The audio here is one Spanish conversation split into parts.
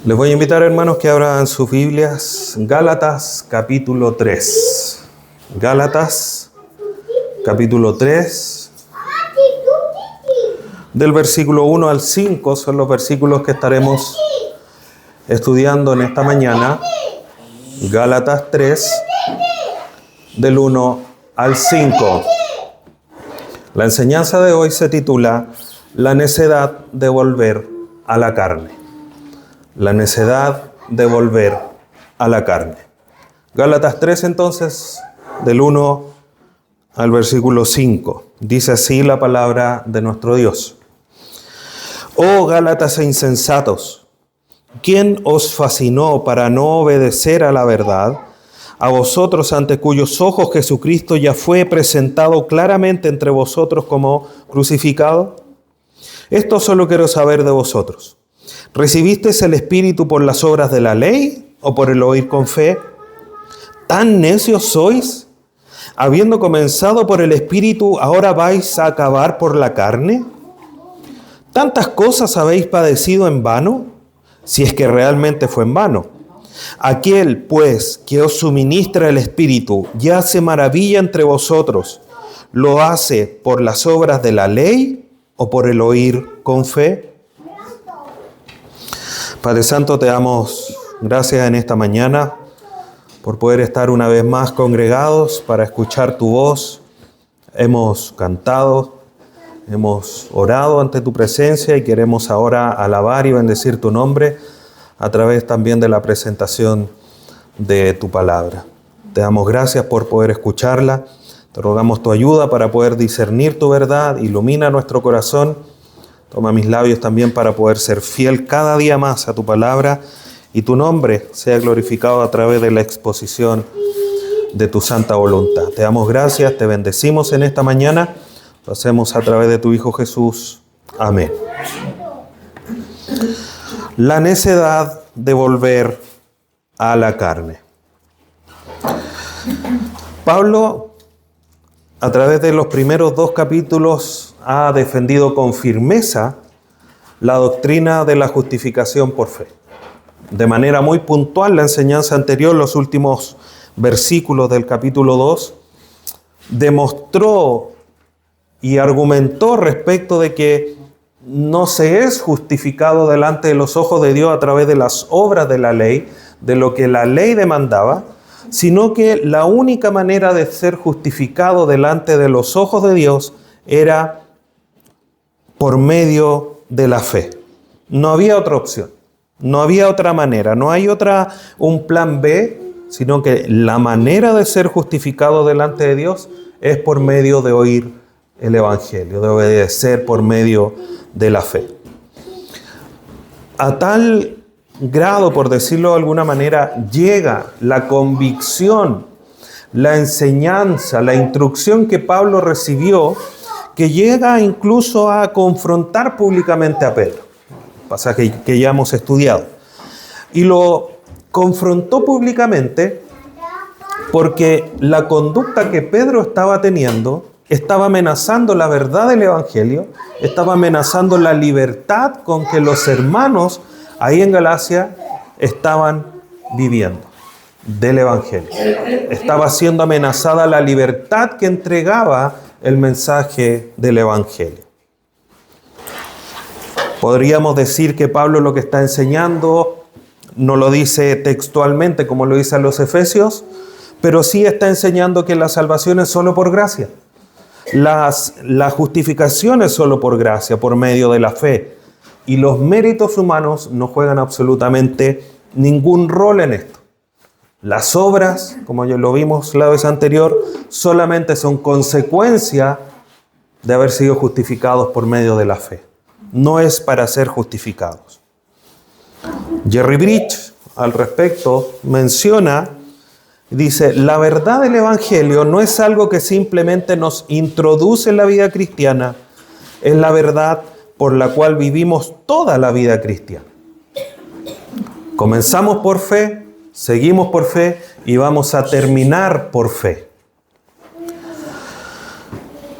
Les voy a invitar, hermanos, que abran sus Biblias, Gálatas capítulo 3. Gálatas capítulo 3, del versículo 1 al 5, son los versículos que estaremos estudiando en esta mañana. Gálatas 3, del 1 al 5. La enseñanza de hoy se titula La necedad de volver a la carne. La necedad de volver a la carne. Gálatas 3, entonces, del 1 al versículo 5. Dice así la palabra de nuestro Dios. Oh Gálatas e insensatos, ¿quién os fascinó para no obedecer a la verdad? A vosotros, ante cuyos ojos Jesucristo ya fue presentado claramente entre vosotros como crucificado. Esto solo quiero saber de vosotros. ¿Recibisteis el Espíritu por las obras de la ley o por el oír con fe? ¿Tan necios sois? Habiendo comenzado por el Espíritu, ¿ahora vais a acabar por la carne? ¿Tantas cosas habéis padecido en vano? Si es que realmente fue en vano. Aquel, pues, que os suministra el Espíritu y hace maravilla entre vosotros, ¿lo hace por las obras de la ley o por el oír con fe? Padre Santo, te damos gracias en esta mañana por poder estar una vez más congregados para escuchar tu voz. Hemos cantado, hemos orado ante tu presencia y queremos ahora alabar y bendecir tu nombre a través también de la presentación de tu palabra. Te damos gracias por poder escucharla. Te rogamos tu ayuda para poder discernir tu verdad. Ilumina nuestro corazón. Toma mis labios también para poder ser fiel cada día más a tu palabra y tu nombre sea glorificado a través de la exposición de tu santa voluntad. Te damos gracias, te bendecimos en esta mañana. Lo hacemos a través de tu Hijo Jesús. Amén. La necedad de volver a la carne. Pablo, a través de los primeros 2 capítulos, ha defendido con firmeza la doctrina de la justificación por fe. De manera muy puntual, la enseñanza anterior, los últimos versículos del capítulo 2, demostró y argumentó respecto de que no se es justificado delante de los ojos de Dios a través de las obras de la ley, de lo que la ley demandaba, sino que la única manera de ser justificado delante de los ojos de Dios era por medio de la fe. No había otra opción, no había otra manera, no hay un plan B, sino que la manera de ser justificado delante de Dios es por medio de oír el Evangelio, de obedecer por medio de la fe. A tal grado, por decirlo de alguna manera, llega la convicción, la enseñanza, la instrucción que Pablo recibió, que llega incluso a confrontar públicamente a Pedro, pasaje que ya hemos estudiado. Y lo confrontó públicamente porque la conducta que Pedro estaba teniendo estaba amenazando la verdad del Evangelio, estaba amenazando la libertad con que los hermanos ahí en Galacia estaban viviendo del Evangelio. Estaba siendo amenazada la libertad que entregaba el mensaje del Evangelio. Podríamos decir que Pablo lo que está enseñando no lo dice textualmente como lo dice a los Efesios, pero sí está enseñando que la salvación es solo por gracia. La justificación es solo por gracia, por medio de la fe. Y los méritos humanos no juegan absolutamente ningún rol en esto. Las obras, como ya lo vimos la vez anterior, solamente son consecuencia de haber sido justificados por medio de la fe. No es para ser justificados. Jerry Bridge, al respecto, menciona, dice, la verdad del Evangelio no es algo que simplemente nos introduce en la vida cristiana, es la verdad por la cual vivimos toda la vida cristiana. Comenzamos por fe, seguimos por fe y vamos a terminar por fe.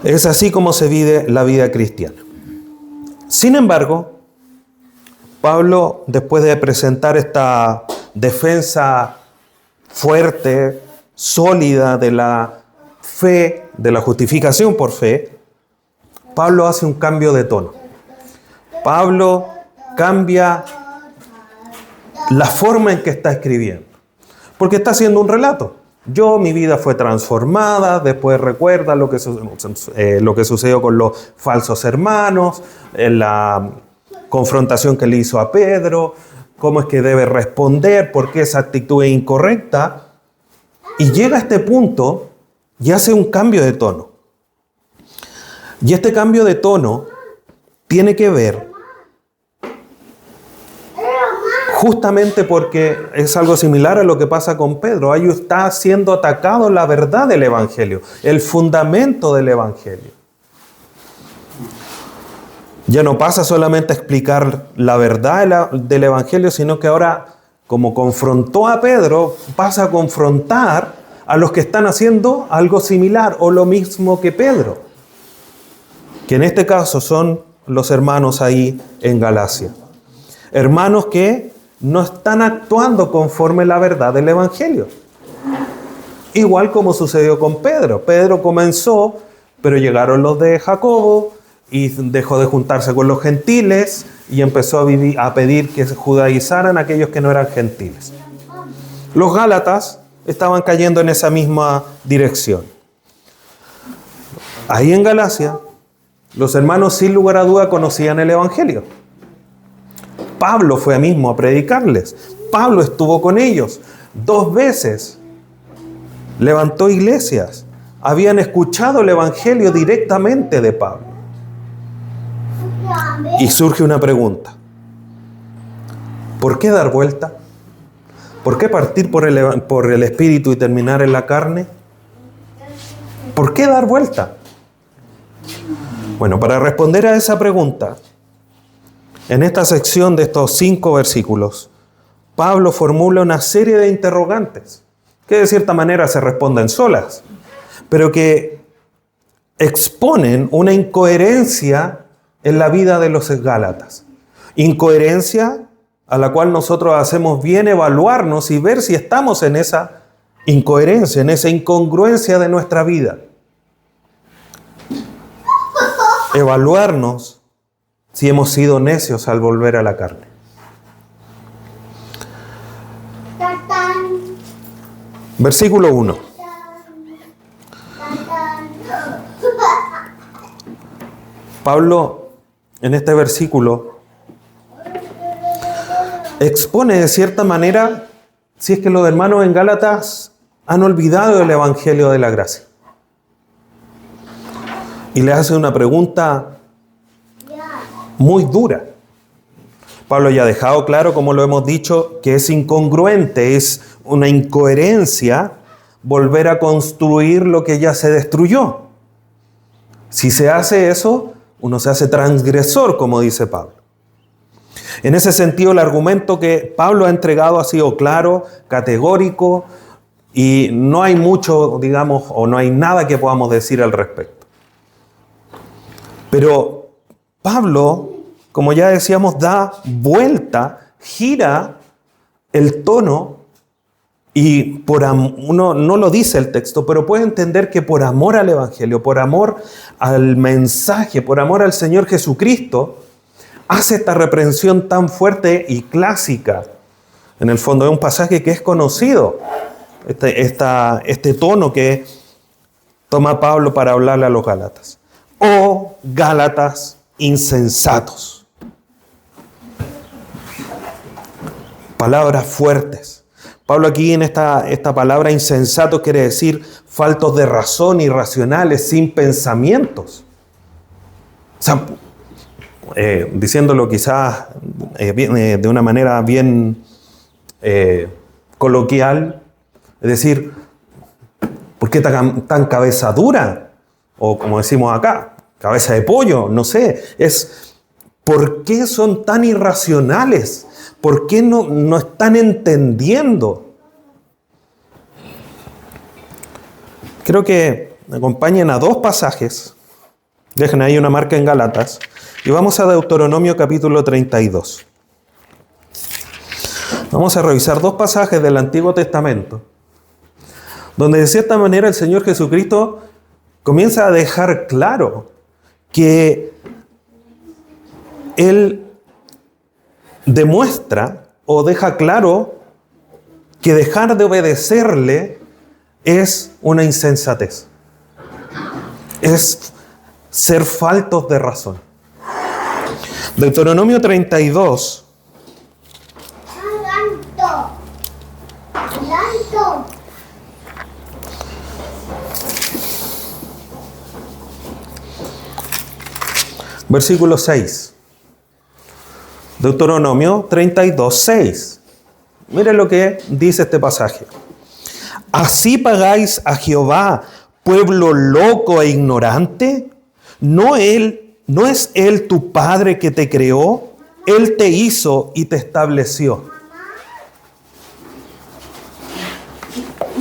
Es así como se vive la vida cristiana. Sin embargo, Pablo, después de presentar esta defensa fuerte, sólida de la fe, de la justificación por fe, Pablo hace un cambio de tono. Pablo cambia la forma en que está escribiendo, porque está haciendo un relato. Mi vida fue transformada, después recuerda lo que sucedió con los falsos hermanos, en la confrontación que le hizo a Pedro, cómo es que debe responder, por qué esa actitud es incorrecta, y llega a este punto y hace un cambio de tono. Y este cambio de tono tiene que ver justamente porque es algo similar a lo que pasa con Pedro. Ahí está siendo atacado la verdad del Evangelio, el fundamento del Evangelio. Ya no pasa solamente a explicar la verdad del Evangelio, sino que ahora, como confrontó a Pedro, pasa a confrontar a los que están haciendo algo similar o lo mismo que Pedro, que en este caso son los hermanos ahí en Galacia. Hermanos que no están actuando conforme a la verdad del Evangelio. Igual como sucedió con Pedro. Pedro comenzó, pero llegaron los de Jacobo y dejó de juntarse con los gentiles y empezó a pedir que se judaizaran aquellos que no eran gentiles. Los Gálatas estaban cayendo en esa misma dirección. Ahí en Galacia, los hermanos sin lugar a duda conocían el Evangelio. Pablo fue mismo a predicarles. Pablo estuvo con ellos 2 veces. Levantó iglesias. Habían escuchado el Evangelio directamente de Pablo. Y surge una pregunta. ¿Por qué dar vuelta? ¿Por qué partir por el Espíritu y terminar en la carne? ¿Por qué dar vuelta? Bueno, para responder a esa pregunta, en esta sección de estos 5 versículos, Pablo formula una serie de interrogantes que de cierta manera se responden solas, pero que exponen una incoherencia en la vida de los gálatas. Incoherencia a la cual nosotros hacemos bien evaluarnos y ver si estamos en esa incoherencia, en esa incongruencia de nuestra vida. Evaluarnos si hemos sido necios al volver a la carne. Versículo 1. Pablo, en este versículo, expone de cierta manera si es que los hermanos en Gálatas han olvidado el Evangelio de la gracia. Y le hace una pregunta muy dura. Pablo ya ha dejado claro, como lo hemos dicho, que es incongruente, es una incoherencia volver a construir lo que ya se destruyó. Si se hace eso, uno se hace transgresor, como dice Pablo. En ese sentido, el argumento que Pablo ha entregado ha sido claro, categórico, y no hay mucho, digamos, o no hay nada que podamos decir al respecto. Pero Pablo, como ya decíamos, da vuelta, gira el tono y uno no lo dice el texto, pero puede entender que por amor al Evangelio, por amor al mensaje, por amor al Señor Jesucristo, hace esta reprensión tan fuerte y clásica. En el fondo es un pasaje que es conocido, este tono que toma Pablo para hablarle a los Gálatas. Oh, Gálatas insensatos. Palabras fuertes. Pablo aquí en esta palabra insensato quiere decir faltos de razón, irracionales, sin pensamientos. O sea, diciéndolo quizás de una manera bien coloquial, es decir, ¿por qué tan cabeza dura? O como decimos acá, cabeza de pollo, no sé. ¿Por qué son tan irracionales? ¿Por qué no están entendiendo? Creo que me acompañen a 2 pasajes. Dejen ahí una marca en Gálatas. Y vamos a Deuteronomio capítulo 32. Vamos a revisar dos pasajes del Antiguo Testamento, donde de cierta manera el Señor Jesucristo comienza a dejar claro que Él demuestra o deja claro que dejar de obedecerle es una insensatez. Es ser faltos de razón. Deuteronomio 32. Versículo 6. Deuteronomio 32, 6. Mire lo que dice este pasaje. ¿Así pagáis a Jehová, pueblo loco e ignorante? ¿No es Él tu Padre que te creó? Él te hizo y te estableció.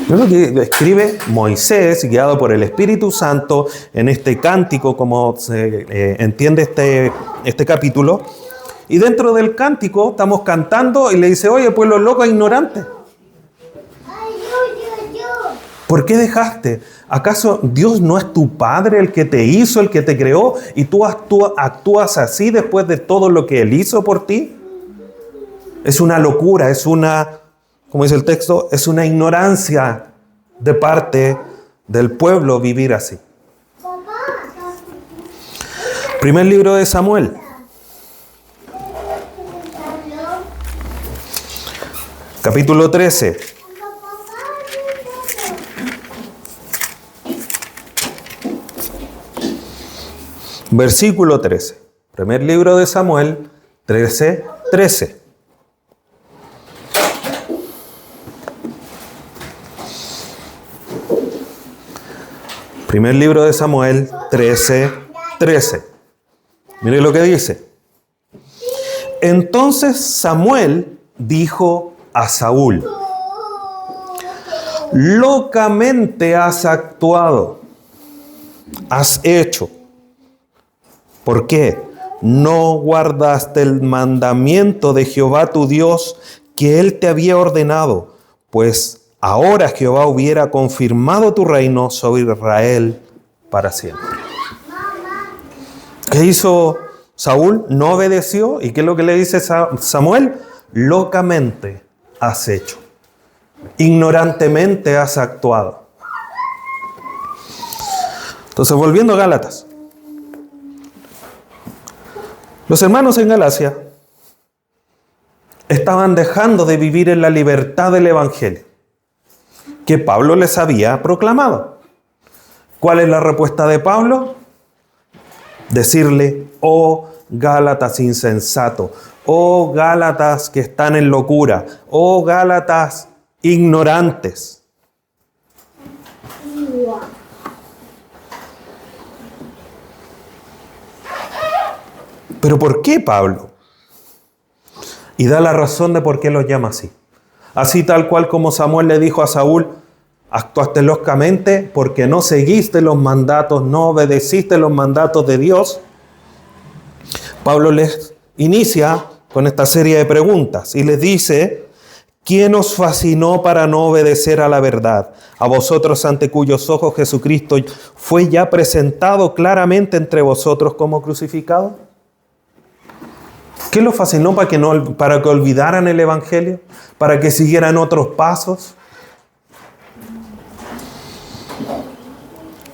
Es lo que escribe Moisés, guiado por el Espíritu Santo, en este cántico, como se entiende este capítulo. Y dentro del cántico estamos cantando y le dice, oye, pueblo loco e ignorante. ¿Por qué dejaste? ¿Acaso Dios no es tu Padre, el que te hizo, el que te creó, y tú actúas así después de todo lo que Él hizo por ti? Es una locura, es una, como dice el texto, es una ignorancia de parte del pueblo vivir así. Primer libro de Samuel. Capítulo 13. Versículo 13. Primer libro de Samuel 13, 13. Primer libro de Samuel 13, 13. Mire lo que dice. Entonces Samuel dijo a Saúl: locamente has actuado, has hecho. ¿Por qué? No guardaste el mandamiento de Jehová tu Dios que Él te había ordenado, pues ahora Jehová hubiera confirmado tu reino sobre Israel para siempre. ¿Qué hizo Saúl? No obedeció. ¿Y qué es lo que le dice Samuel? Locamente has hecho. Ignorantemente has actuado. Entonces, volviendo a Gálatas. Los hermanos en Galacia estaban dejando de vivir en la libertad del Evangelio que Pablo les había proclamado. ¿Cuál es la respuesta de Pablo? Decirle, oh Gálatas insensato, oh Gálatas que están en locura, oh Gálatas ignorantes. ¿Pero por qué Pablo? Y da la razón de por qué los llama así. Así tal cual como Samuel le dijo a Saúl, actuaste locamente porque no seguiste los mandatos, no obedeciste los mandatos de Dios. Pablo les inicia con esta serie de preguntas y les dice, ¿quién os fascinó para no obedecer a la verdad? A vosotros ante cuyos ojos Jesucristo fue ya presentado claramente entre vosotros como crucificado. ¿Qué los fascinó para que olvidaran el Evangelio? ¿Para que siguieran otros pasos?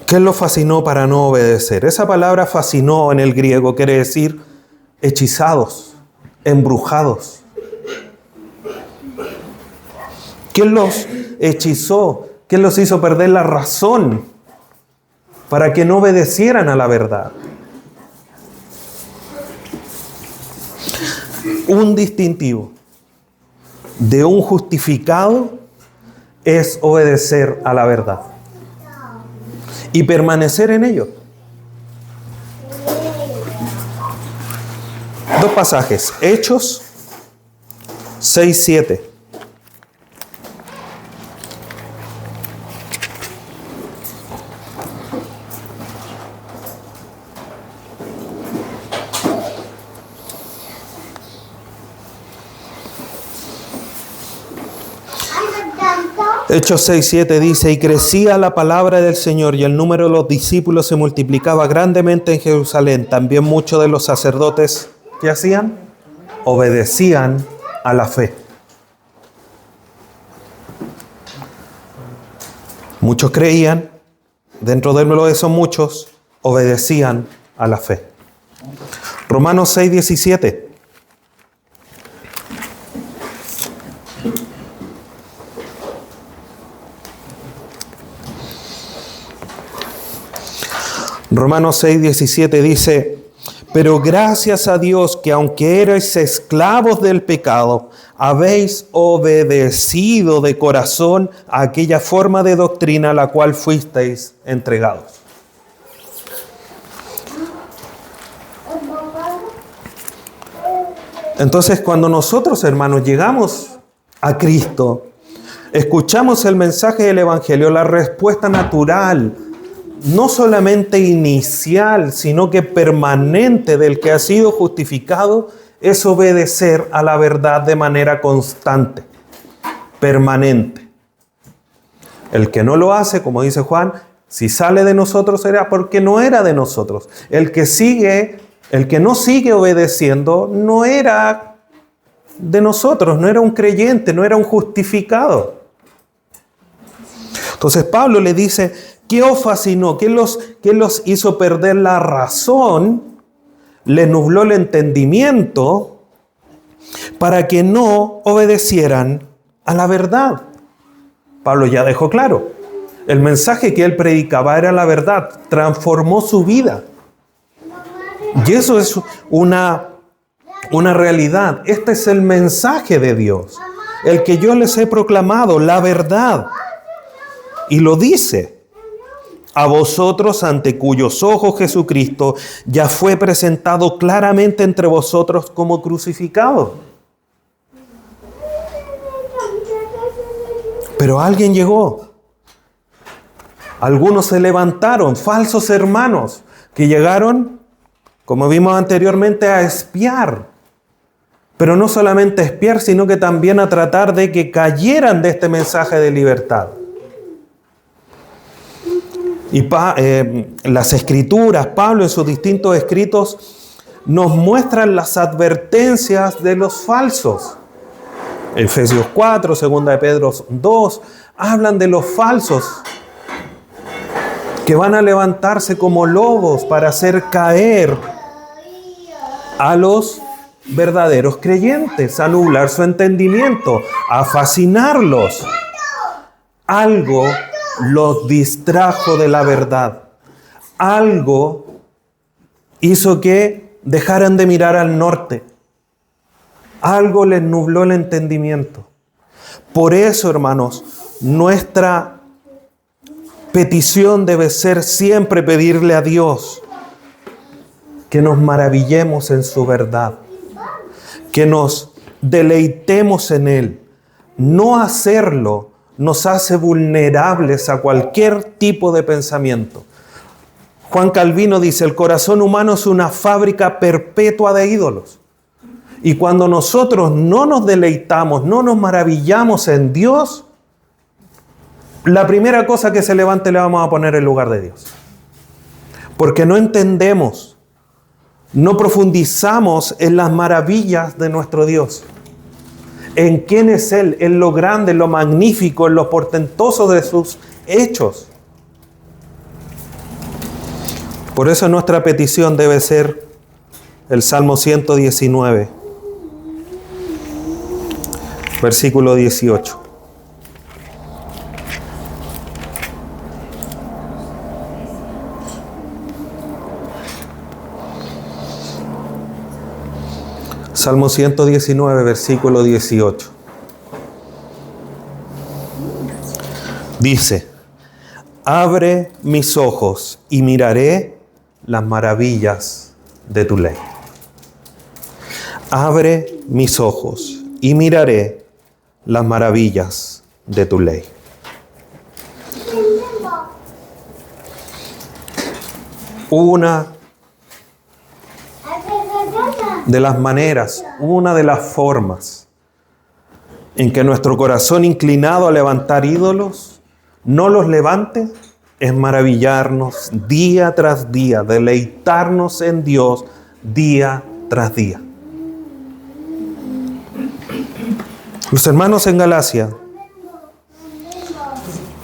¿Qué los fascinó para no obedecer? Esa palabra fascinó en el griego quiere decir hechizados, embrujados. ¿Quién los hechizó? ¿Quién los hizo perder la razón para que no obedecieran a la verdad? Un distintivo de un justificado es obedecer a la verdad y permanecer en ello. Dos pasajes, Hechos 6, 7. Hechos 6:7 dice, y crecía la palabra del Señor y el número de los discípulos se multiplicaba grandemente en Jerusalén. También muchos de los sacerdotes, ¿qué hacían? Obedecían a la fe. Muchos creían, dentro de esos muchos, obedecían a la fe. Romanos 6:17. Romanos 6:17 dice, pero gracias a Dios que aunque erais esclavos del pecado, habéis obedecido de corazón a aquella forma de doctrina a la cual fuisteis entregados. Entonces, cuando nosotros, hermanos, llegamos a Cristo, escuchamos el mensaje del Evangelio, la respuesta natural, no solamente inicial, sino que permanente del que ha sido justificado, es obedecer a la verdad de manera constante, permanente. El que no lo hace, como dice Juan, si sale de nosotros será porque no era de nosotros. El que no sigue obedeciendo no era de nosotros, no era un creyente, no era un justificado. Entonces Pablo le dice, ¿qué os fascinó? ¿Qué los hizo perder la razón? Les nubló el entendimiento para que no obedecieran a la verdad. Pablo ya dejó claro, el mensaje que él predicaba era la verdad, transformó su vida. Y eso es una realidad. Este es el mensaje de Dios, el que yo les he proclamado, la verdad. Y lo dice, a vosotros ante cuyos ojos Jesucristo ya fue presentado claramente entre vosotros como crucificado. Pero alguien llegó. Algunos se levantaron, falsos hermanos, que llegaron, como vimos anteriormente, a espiar. Pero no solamente a espiar, sino que también a tratar de que cayeran de este mensaje de libertad. Y las Escrituras, Pablo en sus distintos escritos, nos muestran las advertencias de los falsos. Efesios 4, 2 de Pedro 2, hablan de los falsos que van a levantarse como lobos para hacer caer a los verdaderos creyentes, a nublar su entendimiento, a fascinarlos. Algo los distrajo de la verdad. Algo hizo que dejaran de mirar al norte. Algo les nubló el entendimiento. Por eso, hermanos, nuestra petición debe ser siempre pedirle a Dios que nos maravillemos en su verdad, que nos deleitemos en Él. No hacerlo nos hace vulnerables a cualquier tipo de pensamiento. Juan Calvino dice, el corazón humano es una fábrica perpetua de ídolos. Y cuando nosotros no nos deleitamos, no nos maravillamos en Dios, la primera cosa que se levante le vamos a poner en lugar de Dios. Porque no entendemos, no profundizamos en las maravillas de nuestro Dios. En quién es Él, en lo grande, en lo magnífico, en lo portentoso de sus hechos. Por eso nuestra petición debe ser el Salmo 119, versículo 18. Salmo 119, versículo 18. Dice, abre mis ojos y miraré las maravillas de tu ley. Abre mis ojos y miraré las maravillas de tu ley. Una de las maneras, una de las formas en que nuestro corazón inclinado a levantar ídolos no los levante, es maravillarnos día tras día, deleitarnos en Dios día tras día. Los hermanos en Galacia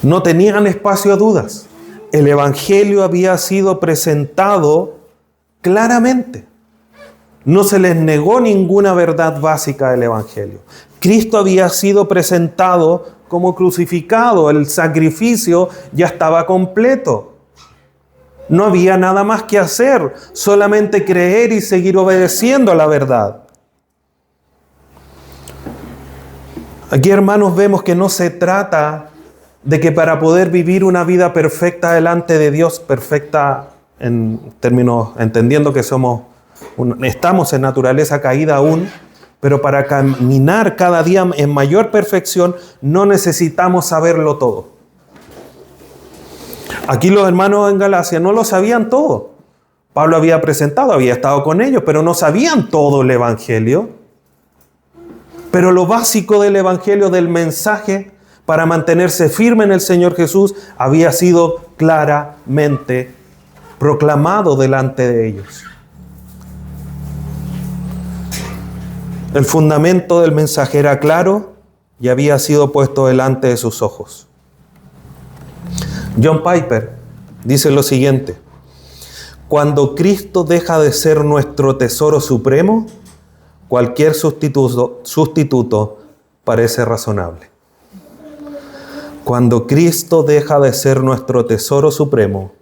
no tenían espacio a dudas. El Evangelio había sido presentado claramente. No se les negó ninguna verdad básica del Evangelio. Cristo había sido presentado como crucificado. El sacrificio ya estaba completo. No había nada más que hacer, solamente creer y seguir obedeciendo a la verdad. Aquí, hermanos, vemos que no se trata de que para poder vivir una vida perfecta delante de Dios, perfecta en términos, entendiendo que estamos en naturaleza caída aún, pero para caminar cada día en mayor perfección no necesitamos saberlo todo. Aquí los hermanos en Galacia no lo sabían todo. Pablo había presentado, había estado con ellos, pero no sabían todo el Evangelio. Pero lo básico del Evangelio, del mensaje, para mantenerse firme en el Señor Jesús, había sido claramente proclamado delante de ellos. El fundamento del mensaje era claro y había sido puesto delante de sus ojos. John Piper dice lo siguiente: cuando Cristo deja de ser nuestro tesoro supremo, cualquier sustituto parece razonable. Cuando Cristo deja de ser nuestro tesoro supremo,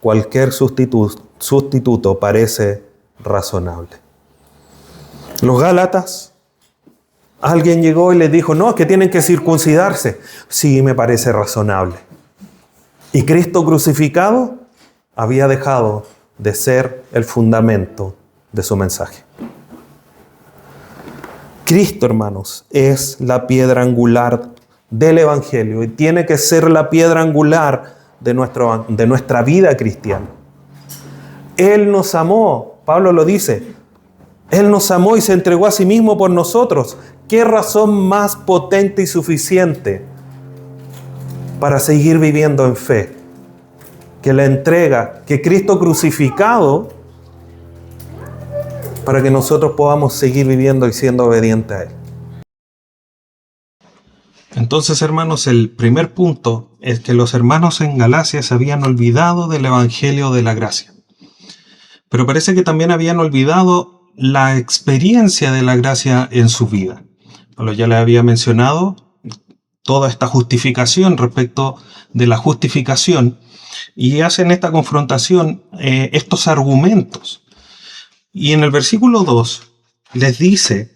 cualquier sustituto parece razonable. Los Gálatas, alguien llegó y les dijo, no, es que tienen que circuncidarse. Sí, me parece razonable. Y Cristo crucificado había dejado de ser el fundamento de su mensaje. Cristo, hermanos, es la piedra angular del Evangelio y tiene que ser la piedra angular de nuestra vida cristiana. Él nos amó, Pablo lo dice, Él nos amó y se entregó a sí mismo por nosotros. ¿Qué razón más potente y suficiente para seguir viviendo en fe que la entrega, que Cristo crucificado, para que nosotros podamos seguir viviendo y siendo obedientes a Él? Entonces, hermanos, el primer punto es que los hermanos en Galacia se habían olvidado del Evangelio de la gracia. Pero parece que también habían olvidado la experiencia de la gracia en su vida. Pablo ya les había mencionado toda esta justificación respecto de la justificación y hacen esta confrontación, estos argumentos. Y en el versículo 2 les dice: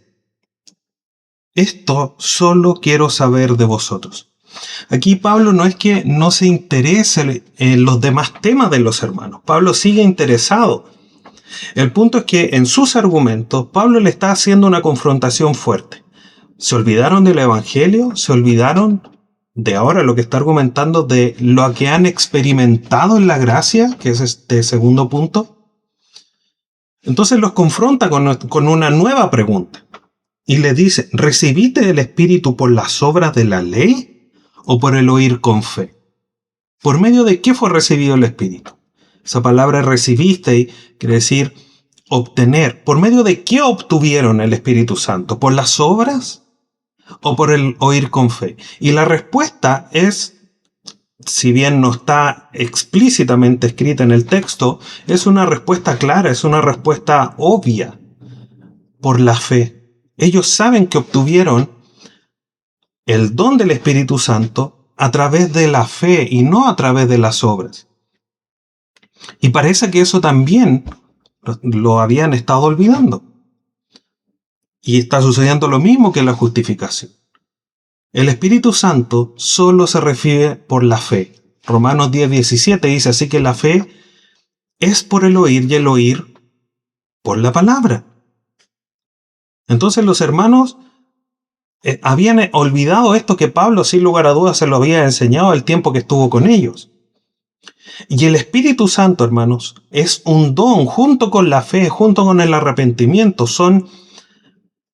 esto solo quiero saber de vosotros. Aquí Pablo no es que no se interese en los demás temas de los hermanos. Pablo sigue interesado. El punto es que en sus argumentos Pablo le está haciendo una confrontación fuerte. ¿Se olvidaron del Evangelio? ¿Se olvidaron de ahora lo que está argumentando de lo que han experimentado en la gracia? Que es este segundo punto. Entonces los confronta con una nueva pregunta. Y le dice, ¿recibiste el Espíritu por las obras de la ley o por el oír con fe? ¿Por medio de qué fue recibido el Espíritu? Esa palabra recibiste quiere decir obtener. ¿Por medio de qué obtuvieron el Espíritu Santo? ¿Por las obras o por el oír con fe? Y la respuesta es, si bien no está explícitamente escrita en el texto, es una respuesta clara, es una respuesta obvia. Por la fe. Ellos saben que obtuvieron el don del Espíritu Santo a través de la fe y no a través de las obras. Y parece que eso también lo habían estado olvidando. Y está sucediendo lo mismo que la justificación. El Espíritu Santo solo se recibe por la fe. Romanos 10:17 dice, así que la fe es por el oír y el oír por la palabra. Entonces los hermanos habían olvidado esto que Pablo, sin lugar a dudas, se lo había enseñado el tiempo que estuvo con ellos. Y el Espíritu Santo, hermanos, es un don junto con la fe, junto con el arrepentimiento. Son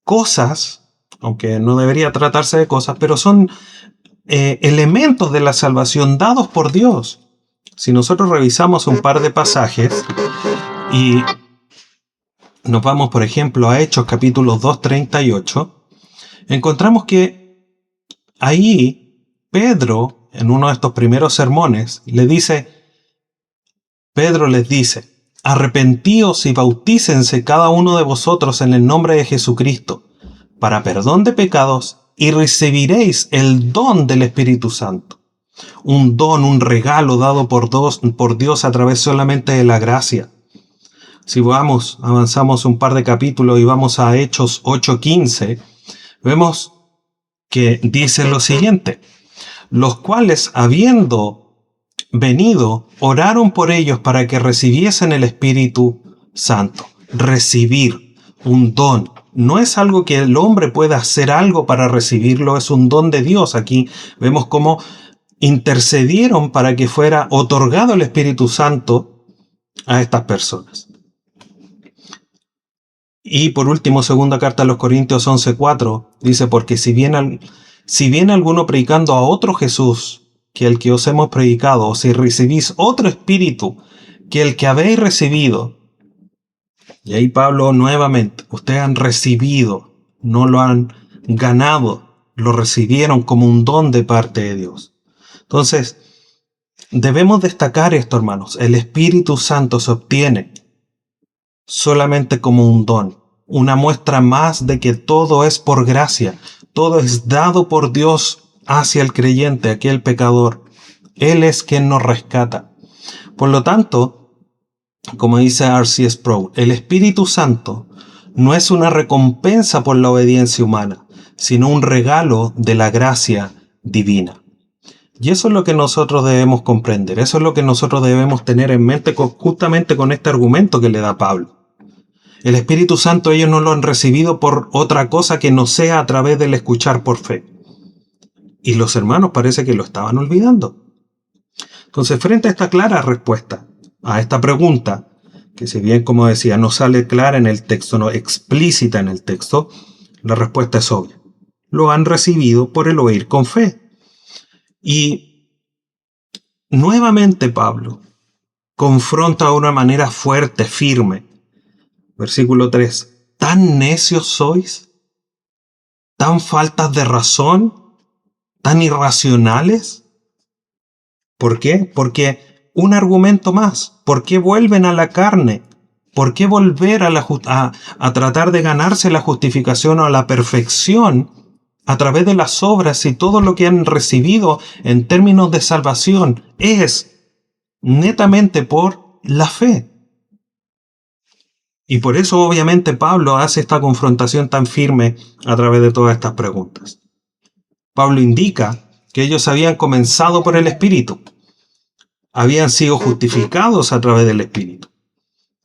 cosas aunque no debería tratarse de cosas, pero son elementos de la salvación dados por Dios. Si nosotros revisamos un par de pasajes y nos vamos, por ejemplo, a Hechos capítulo 2:38, encontramos que ahí Pedro, en uno de estos primeros sermones, Pedro les dice, arrepentíos y bautícense cada uno de vosotros en el nombre de Jesucristo, para perdón de pecados, y recibiréis el don del Espíritu Santo. Un don, un regalo dado por Dios a través solamente de la gracia. Si avanzamos un par de capítulos y vamos a Hechos 8:15, vemos que dice lo siguiente, los cuales, habiendo venido, oraron por ellos para que recibiesen el Espíritu Santo. Recibir un don. No es algo que el hombre pueda hacer algo para recibirlo, es un don de Dios. Aquí vemos cómo intercedieron para que fuera otorgado el Espíritu Santo a estas personas. Y por último, segunda carta a los Corintios 11:4, dice, porque si bien alguno predicando a otro Jesús que el que os hemos predicado, o si recibís otro espíritu que el que habéis recibido, y ahí Pablo nuevamente, ustedes han recibido, no lo han ganado, lo recibieron como un don de parte de Dios. Entonces, debemos destacar esto, hermanos, el Espíritu Santo se obtiene solamente como un don, una muestra más de que todo es por gracia, todo es dado por Dios hacia el creyente, aquel pecador. Él es quien nos rescata. Por lo tanto, como dice R.C. Sproul, el Espíritu Santo no es una recompensa por la obediencia humana, sino un regalo de la gracia divina. Y eso es lo que nosotros debemos comprender, eso es lo que nosotros debemos tener en mente justamente con este argumento que le da Pablo. El Espíritu Santo ellos no lo han recibido por otra cosa que no sea a través del escuchar por fe. Y los hermanos parece que lo estaban olvidando. Entonces, frente a esta clara respuesta a esta pregunta, que si bien, como decía, no sale clara en el texto, no explícita en el texto, la respuesta es obvia. Lo han recibido por el oír con fe. Y nuevamente Pablo confronta de una manera fuerte, firme. Versículo 3. ¿Tan necios sois? ¿Tan faltas de razón? ¿Tan irracionales? ¿Por qué? Porque un argumento más. ¿Por qué vuelven a la carne? ¿Por qué volver a tratar de ganarse la justificación o la perfección a través de las obras, y todo lo que han recibido en términos de salvación es netamente por la fe? Y por eso obviamente Pablo hace esta confrontación tan firme a través de todas estas preguntas. Pablo indica que ellos habían comenzado por el Espíritu, habían sido justificados a través del Espíritu,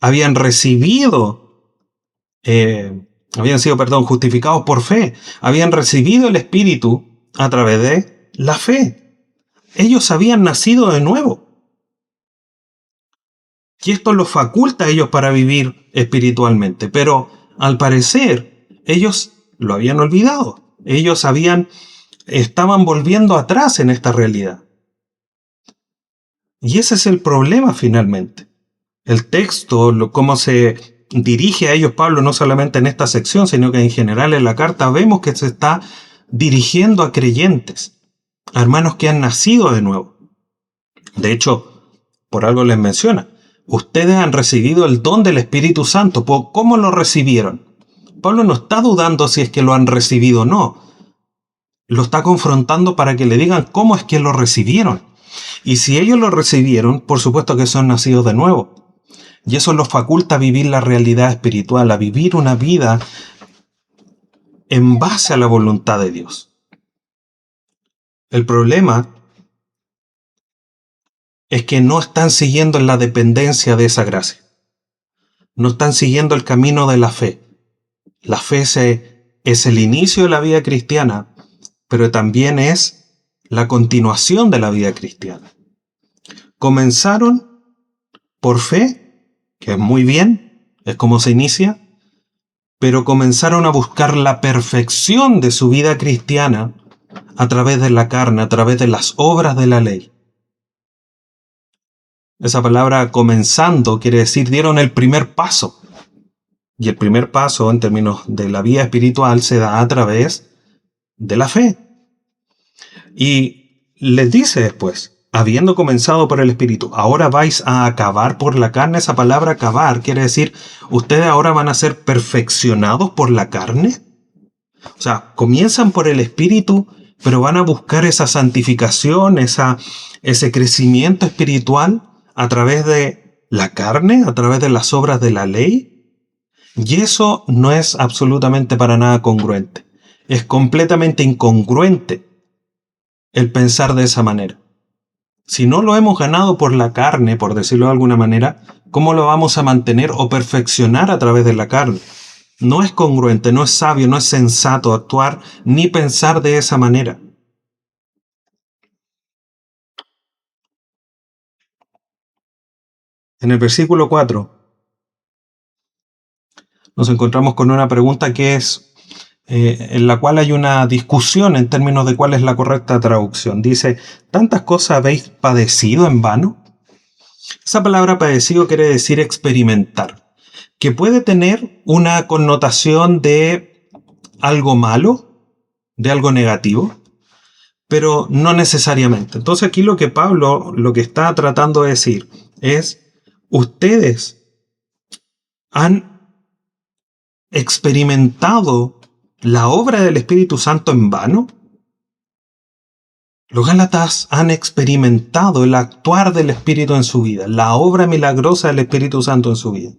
habían sido justificados por fe, habían recibido el Espíritu a través de la fe. Ellos habían nacido de nuevo. Y esto los faculta a ellos para vivir espiritualmente. Pero al parecer, ellos lo habían olvidado. Ellos estaban volviendo atrás en esta realidad. Y ese es el problema finalmente. El texto, cómo se dirige a ellos Pablo, no solamente en esta sección, sino que en general en la carta, vemos que se está dirigiendo a creyentes, a hermanos que han nacido de nuevo. De hecho, por algo les menciona, ustedes han recibido el don del Espíritu Santo. ¿Cómo lo recibieron? Pablo no está dudando si es que lo han recibido o no. Lo está confrontando para que le digan cómo es que lo recibieron. Y si ellos lo recibieron, por supuesto que son nacidos de nuevo. Y eso los faculta a vivir la realidad espiritual, a vivir una vida en base a la voluntad de Dios. El problema es que no están siguiendo la dependencia de esa gracia. No están siguiendo el camino de la fe. La fe es el inicio de la vida cristiana, pero también es la continuación de la vida cristiana. Comenzaron por fe, que es muy bien, es como se inicia, pero comenzaron a buscar la perfección de su vida cristiana a través de la carne, a través de las obras de la ley. Esa palabra comenzando quiere decir dieron el primer paso. Y el primer paso en términos de la vida espiritual se da a través de la fe. Y les dice después, habiendo comenzado por el Espíritu, ahora vais a acabar por la carne. Esa palabra acabar quiere decir, ustedes ahora van a ser perfeccionados por la carne. O sea, comienzan por el Espíritu, pero van a buscar esa santificación, ese crecimiento espiritual a través de la carne, a través de las obras de la ley. Y eso no es absolutamente para nada congruente. Es completamente incongruente el pensar de esa manera. Si no lo hemos ganado por la carne, por decirlo de alguna manera, ¿cómo lo vamos a mantener o perfeccionar a través de la carne? No es congruente, no es sabio, no es sensato actuar ni pensar de esa manera. En el versículo 4 nos encontramos con una pregunta que es en la cual hay una discusión en términos de cuál es la correcta traducción. Dice, ¿tantas cosas habéis padecido en vano? Esa palabra padecido quiere decir experimentar, que puede tener una connotación de algo malo, de algo negativo, pero no necesariamente. Entonces aquí lo que Pablo lo que está tratando de decir es, ustedes han experimentado la obra del Espíritu Santo en vano. Los Gálatas han experimentado el actuar del Espíritu en su vida, la obra milagrosa del Espíritu Santo en su vida.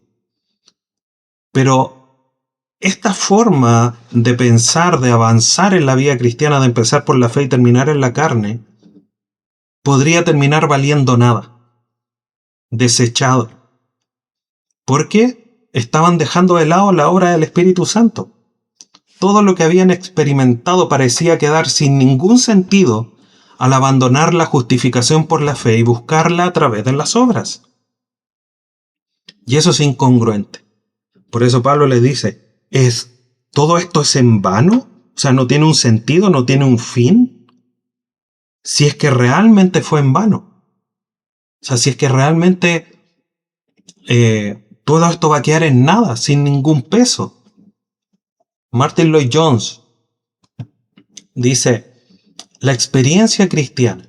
Pero esta forma de pensar, de avanzar en la vida cristiana, de empezar por la fe y terminar en la carne, podría terminar valiendo nada, desechado. ¿Por qué? Estaban dejando de lado la obra del Espíritu Santo. Todo lo que habían experimentado parecía quedar sin ningún sentido al abandonar la justificación por la fe y buscarla a través de las obras. Y eso es incongruente. Por eso Pablo les dice, ¿todo esto es en vano? O sea, ¿no tiene un sentido, no tiene un fin? Si es que realmente fue en vano. O sea, si es que realmente todo esto va a quedar en nada, sin ningún peso. Martin Lloyd-Jones dice, la experiencia cristiana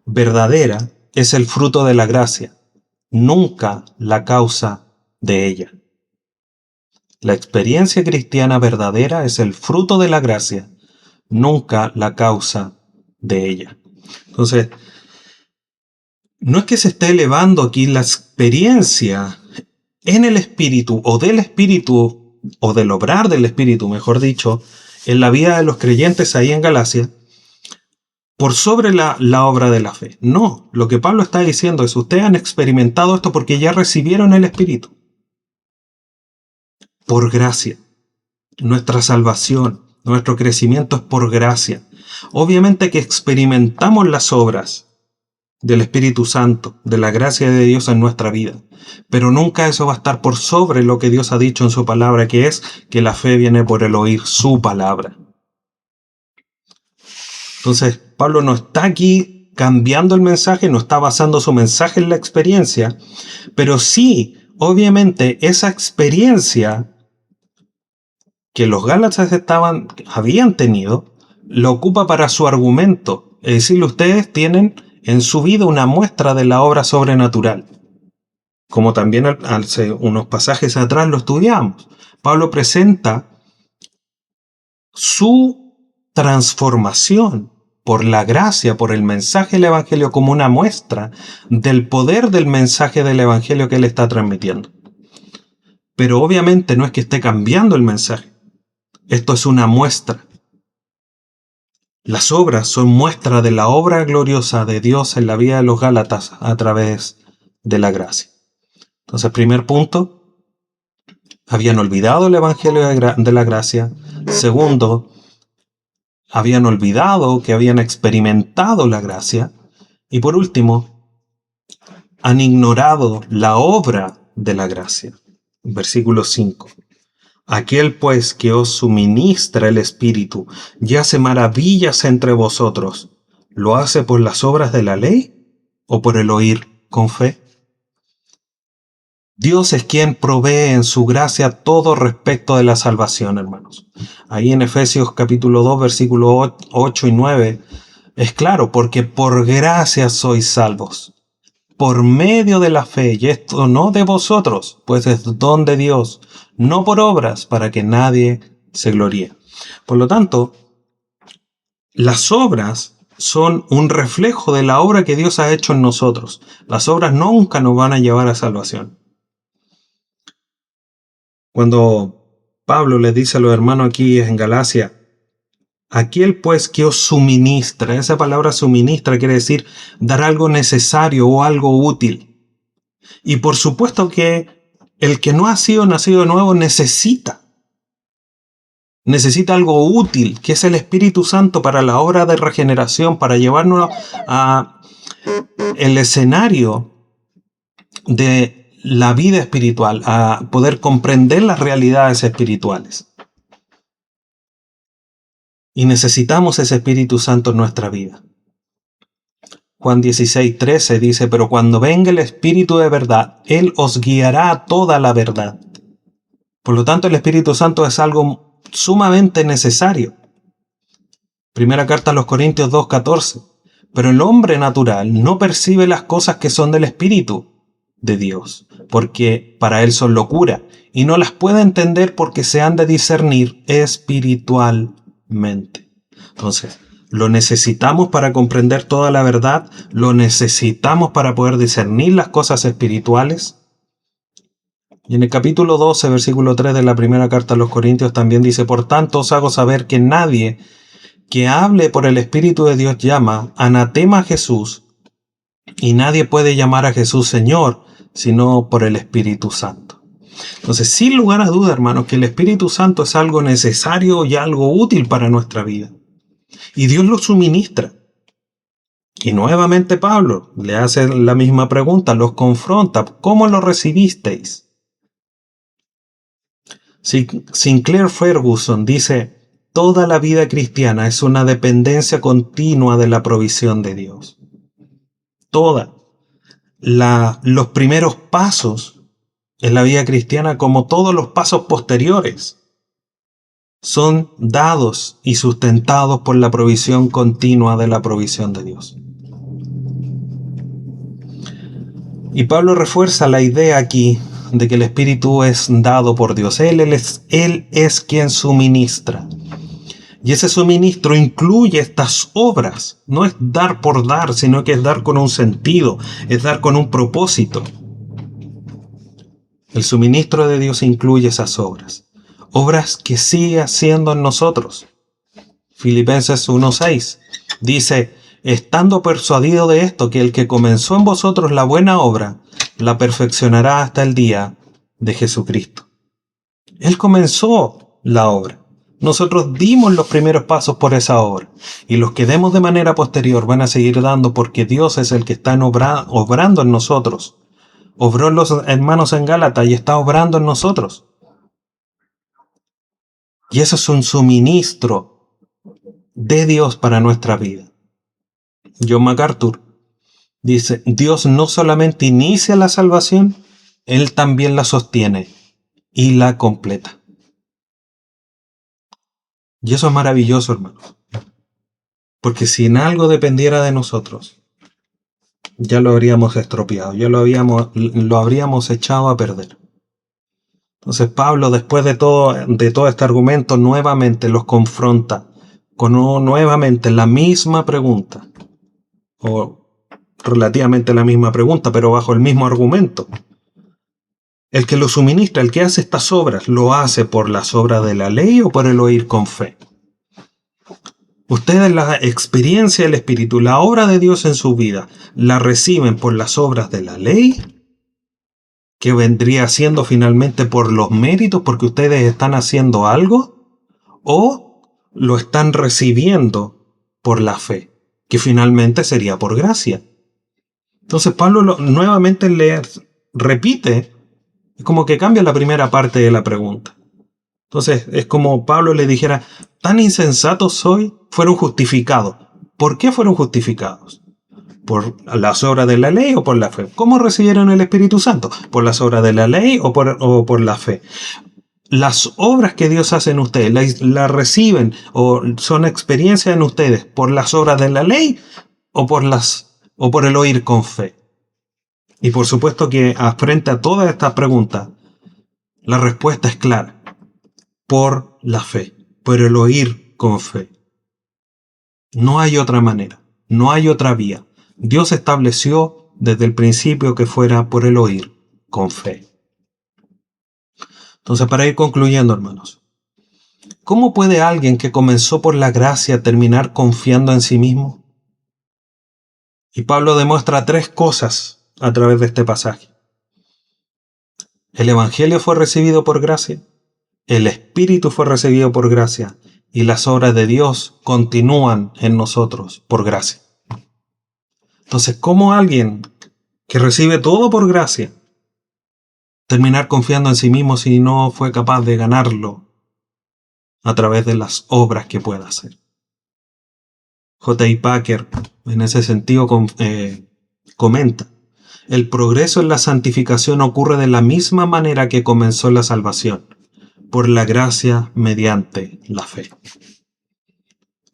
verdadera es el fruto de la gracia, nunca la causa de ella. La experiencia cristiana verdadera es el fruto de la gracia, nunca la causa de ella. Entonces, no es que se esté elevando aquí la experiencia en el Espíritu o del Espíritu o del obrar del Espíritu, mejor dicho, en la vida de los creyentes ahí en Galacia, por sobre la obra de la fe. No, lo que Pablo está diciendo es, ustedes han experimentado esto porque ya recibieron el Espíritu. Por gracia. Nuestra salvación, nuestro crecimiento es por gracia. Obviamente que experimentamos las obras del Espíritu Santo, de la gracia de Dios en nuestra vida, pero nunca eso va a estar por sobre lo que Dios ha dicho en su palabra, que es que la fe viene por el oír su palabra. Entonces, Pablo no está aquí cambiando el mensaje, no está basando su mensaje en la experiencia, pero sí, obviamente, esa experiencia que los Gálatas habían tenido, lo ocupa para su argumento. Es decir, ustedes tienen en su vida una muestra de la obra sobrenatural. Como también hace unos pasajes atrás lo estudiamos. Pablo presenta su transformación por la gracia, por el mensaje del Evangelio como una muestra del poder del mensaje del Evangelio que él está transmitiendo. Pero obviamente no es que esté cambiando el mensaje. Esto es una muestra. Las obras son muestra de la obra gloriosa de Dios en la vida de los Gálatas a través de la gracia. Entonces, primer punto, habían olvidado el Evangelio de la gracia. Segundo, habían olvidado que habían experimentado la gracia. Y por último, han ignorado la obra de la gracia. Versículo 5. Aquel pues que os suministra el Espíritu y hace maravillas entre vosotros, ¿lo hace por las obras de la ley o por el oír con fe? Dios es quien provee en su gracia todo respecto de la salvación, hermanos. Ahí en Efesios capítulo 2, versículos 8 y 9, es claro, porque por gracia sois salvos, por medio de la fe, y esto no de vosotros, pues es don de Dios, no por obras, para que nadie se gloríe. Por lo tanto, las obras son un reflejo de la obra que Dios ha hecho en nosotros. Las obras nunca nos van a llevar a salvación. Cuando Pablo le dice a los hermanos aquí en Galacia, aquel pues que os suministra, esa palabra suministra quiere decir dar algo necesario o algo útil. Y por supuesto que el que no ha sido nacido de nuevo necesita algo útil, que es el Espíritu Santo para la obra de regeneración, para llevarnos a el escenario de la vida espiritual, a poder comprender las realidades espirituales. Y necesitamos ese Espíritu Santo en nuestra vida. Juan 16:13 dice, pero cuando venga el Espíritu de verdad, Él os guiará a toda la verdad. Por lo tanto, el Espíritu Santo es algo sumamente necesario. Primera carta a los Corintios 2:14. Pero el hombre natural no percibe las cosas que son del Espíritu de Dios, porque para él son locura, y no las puede entender porque se han de discernir espiritualmente. Entonces, lo necesitamos para comprender toda la verdad, lo necesitamos para poder discernir las cosas espirituales. Y en el capítulo 12, versículo 3 de la primera carta a los Corintios también dice, por tanto os hago saber que nadie que hable por el Espíritu de Dios llama anatema a Jesús, y nadie puede llamar a Jesús Señor, sino por el Espíritu Santo. Entonces, sin lugar a duda, hermanos, que el Espíritu Santo es algo necesario y algo útil para nuestra vida. Y Dios lo suministra. Y nuevamente Pablo le hace la misma pregunta, los confronta. ¿Cómo lo recibisteis? Sinclair Ferguson dice, toda la vida cristiana es una dependencia continua de la provisión de Dios. Los primeros pasos en la vida cristiana, como todos los pasos posteriores, son dados y sustentados por la provisión continua de la provisión de Dios. Y Pablo refuerza la idea aquí de que el Espíritu es dado por Dios. Él es quien suministra. Y ese suministro incluye estas obras. No es dar por dar, sino que es dar con un sentido, es dar con un propósito. El suministro de Dios incluye esas obras. Obras que sigue haciendo en nosotros. Filipenses 1:6 dice, estando persuadido de esto, que el que comenzó en vosotros la buena obra, la perfeccionará hasta el día de Jesucristo. Él comenzó la obra. Nosotros dimos los primeros pasos por esa obra. Y los que demos de manera posterior van a seguir dando porque Dios es el que está obrando en nosotros. Obró en los hermanos en Gálatas y está obrando en nosotros. Y eso es un suministro de Dios para nuestra vida. John MacArthur dice, Dios no solamente inicia la salvación, Él también la sostiene y la completa. Y eso es maravilloso, hermanos. Porque si en algo dependiera de nosotros, ya lo habríamos estropeado, ya lo habríamos echado a perder. Entonces Pablo, después de todo este argumento, nuevamente los confronta con nuevamente la misma pregunta, o relativamente la misma pregunta, pero bajo el mismo argumento. El que lo suministra, el que hace estas obras, ¿lo hace por las obras de la ley o por el oír con fe? Ustedes la experiencia del Espíritu, la obra de Dios en su vida, ¿la reciben por las obras de la ley? ¿Que vendría siendo finalmente por los méritos porque ustedes están haciendo algo? ¿O lo están recibiendo por la fe, que finalmente sería por gracia? Entonces Pablo nuevamente le repite, como que cambia la primera parte de la pregunta. Entonces es como Pablo le dijera, tan insensatos soy, fueron justificados. ¿Por qué fueron justificados? ¿Por las obras de la ley o por la fe? ¿Cómo recibieron el Espíritu Santo? ¿Por las obras de la ley o por la fe? Las obras que Dios hace en ustedes, ¿la reciben o son experiencias en ustedes por las obras de la ley o por el oír con fe? Y por supuesto que frente a todas estas preguntas, la respuesta es clara. Por la fe, por el oír con fe. No hay otra manera, no hay otra vía. Dios estableció desde el principio que fuera por el oír con fe. Entonces, para ir concluyendo, hermanos, ¿cómo puede alguien que comenzó por la gracia terminar confiando en sí mismo? Y Pablo demuestra 3 cosas a través de este pasaje. El Evangelio fue recibido por gracia, el Espíritu fue recibido por gracia, y las obras de Dios continúan en nosotros por gracia. Entonces, ¿cómo alguien que recibe todo por gracia terminar confiando en sí mismo si no fue capaz de ganarlo a través de las obras que pueda hacer? J.I. Packer en ese sentido comenta: el progreso en la santificación ocurre de la misma manera que comenzó la salvación, por la gracia mediante la fe.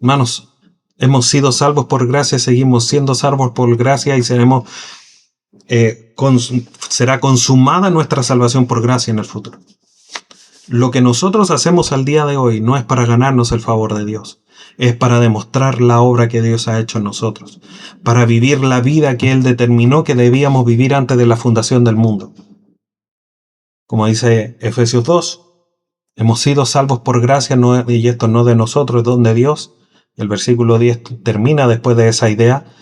Hermanos, hemos sido salvos por gracia, seguimos siendo salvos por gracia y será consumada nuestra salvación por gracia en el futuro. Lo que nosotros hacemos al día de hoy no es para ganarnos el favor de Dios, es para demostrar la obra que Dios ha hecho en nosotros, para vivir la vida que Él determinó que debíamos vivir antes de la fundación del mundo. Como dice Efesios 2, hemos sido salvos por gracia, y esto no de nosotros, es don de Dios. El versículo 10 termina después de esa idea,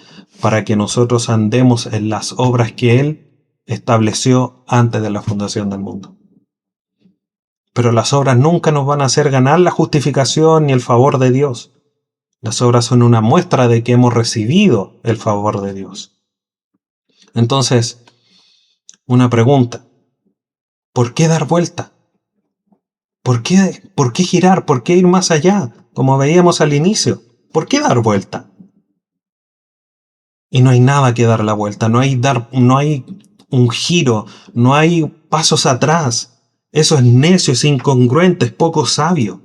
para que nosotros andemos en las obras que Él estableció antes de la fundación del mundo. Pero las obras nunca nos van a hacer ganar la justificación ni el favor de Dios. Las obras son una muestra de que hemos recibido el favor de Dios. Entonces, una pregunta: ¿por qué dar vuelta? ¿Por qué girar? ¿Por qué ir más allá? Como veíamos al inicio. ¿Por qué dar vuelta? Y no hay nada que dar la vuelta. No hay un giro. No hay pasos atrás. Eso es necio, es incongruente, es poco sabio.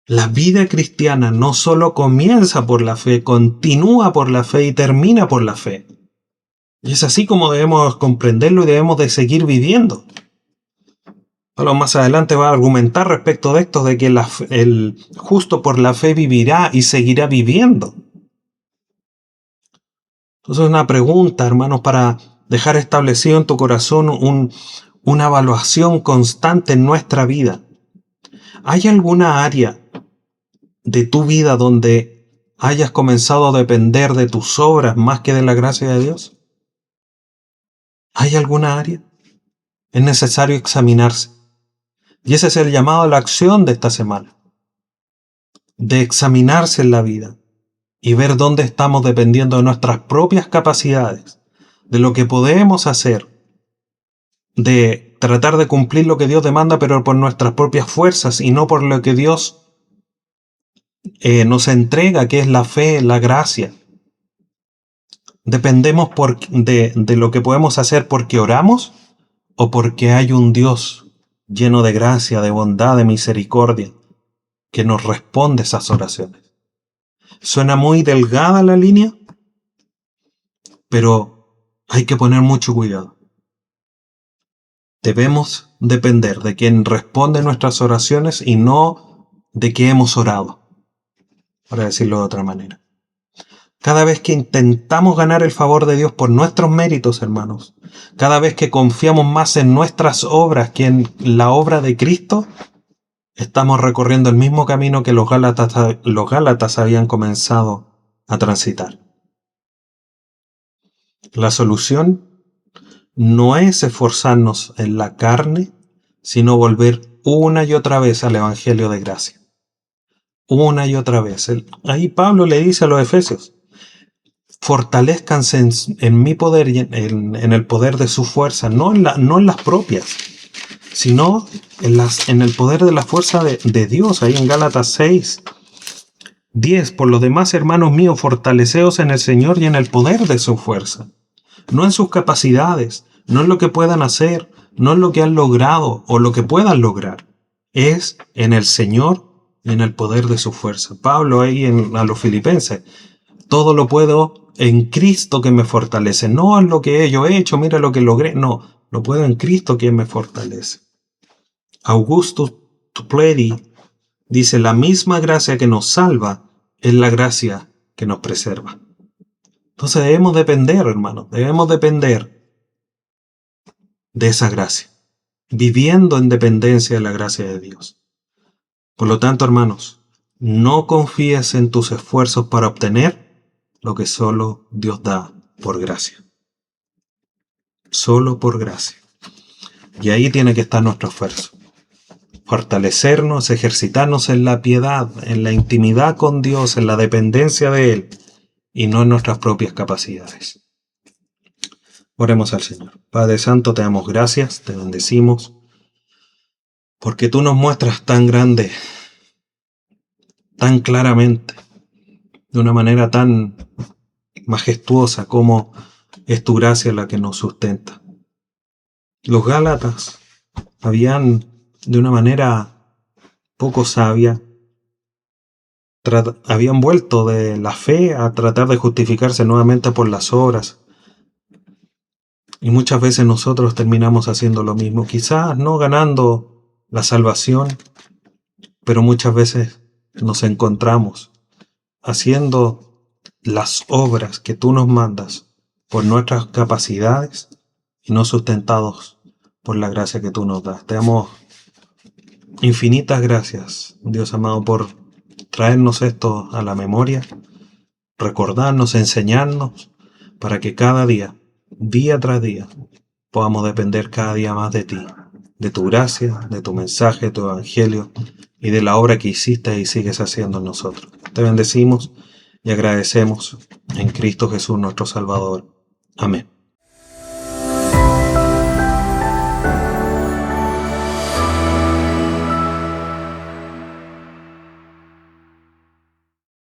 La vida cristiana no solo comienza por la fe, continúa por la fe y termina por la fe. Y es así como debemos comprenderlo y debemos de seguir viviendo. Pablo más adelante va a argumentar respecto de esto, de que el justo por la fe vivirá y seguirá viviendo. Entonces, una pregunta, hermanos, para dejar establecido en tu corazón una evaluación constante en nuestra vida. ¿Hay alguna área de tu vida donde hayas comenzado a depender de tus obras más que de la gracia de Dios? ¿Hay alguna área? Es necesario examinarse. Y ese es el llamado a la acción de esta semana. De examinarse en la vida y ver dónde estamos dependiendo de nuestras propias capacidades, de lo que podemos hacer, de tratar de cumplir lo que Dios demanda, pero por nuestras propias fuerzas y no por lo que Dios nos entrega, que es la fe, la gracia. ¿Dependemos de lo que podemos hacer porque oramos o porque hay un Dios lleno de gracia, de bondad, de misericordia, que nos responde esas oraciones? Suena muy delgada la línea, pero hay que poner mucho cuidado. Debemos depender de quien responde nuestras oraciones y no de que hemos orado, para decirlo de otra manera. Cada vez que intentamos ganar el favor de Dios por nuestros méritos, hermanos, cada vez que confiamos más en nuestras obras que en la obra de Cristo, estamos recorriendo el mismo camino que los Gálatas habían comenzado a transitar. La solución no es esforzarnos en la carne, sino volver una y otra vez al Evangelio de gracia. Una y otra vez. Ahí Pablo le dice a los efesios: fortalezcanse en mi poder y en el poder de su fuerza, no en las propias, sino en el poder de la fuerza de Dios, ahí en Gálatas 6, 10. Por lo demás, hermanos míos, fortaleceos en el Señor y en el poder de su fuerza. No en sus capacidades, no en lo que puedan hacer, no en lo que han logrado o lo que puedan lograr. Es en el Señor y en el poder de su fuerza. Pablo ahí a los Filipenses, todo lo puedo en Cristo que me fortalece. No en lo que yo he hecho, mira lo que logré. No, lo puedo en Cristo que me fortalece. Augusto Tupledi dice, la misma gracia que nos salva es la gracia que nos preserva. Entonces debemos depender, hermanos, debemos depender de esa gracia, viviendo en dependencia de la gracia de Dios. Por lo tanto, hermanos, no confíes en tus esfuerzos para obtener lo que solo Dios da por gracia. Solo por gracia. Y ahí tiene que estar nuestro esfuerzo. Fortalecernos, ejercitarnos en la piedad, en la intimidad con Dios, en la dependencia de Él, y no en nuestras propias capacidades. Oremos al Señor. Padre Santo, te damos gracias, te bendecimos, porque tú nos muestras tan grande, tan claramente, de una manera tan majestuosa como es tu gracia la que nos sustenta. Los Gálatas habían, de una manera poco sabia, habían vuelto de la fe a tratar de justificarse nuevamente por las obras. Y muchas veces nosotros terminamos haciendo lo mismo, quizás no ganando la salvación, pero muchas veces nos encontramos haciendo las obras que tú nos mandas por nuestras capacidades y no sustentados por la gracia que tú nos das. Te damos infinitas gracias, Dios amado, por traernos esto a la memoria, recordarnos, enseñarnos, para que cada día, día tras día, podamos depender cada día más de ti, de tu gracia, de tu mensaje, de tu evangelio y de la obra que hiciste y sigues haciendo en nosotros. Te bendecimos y agradecemos en Cristo Jesús nuestro Salvador. Amén.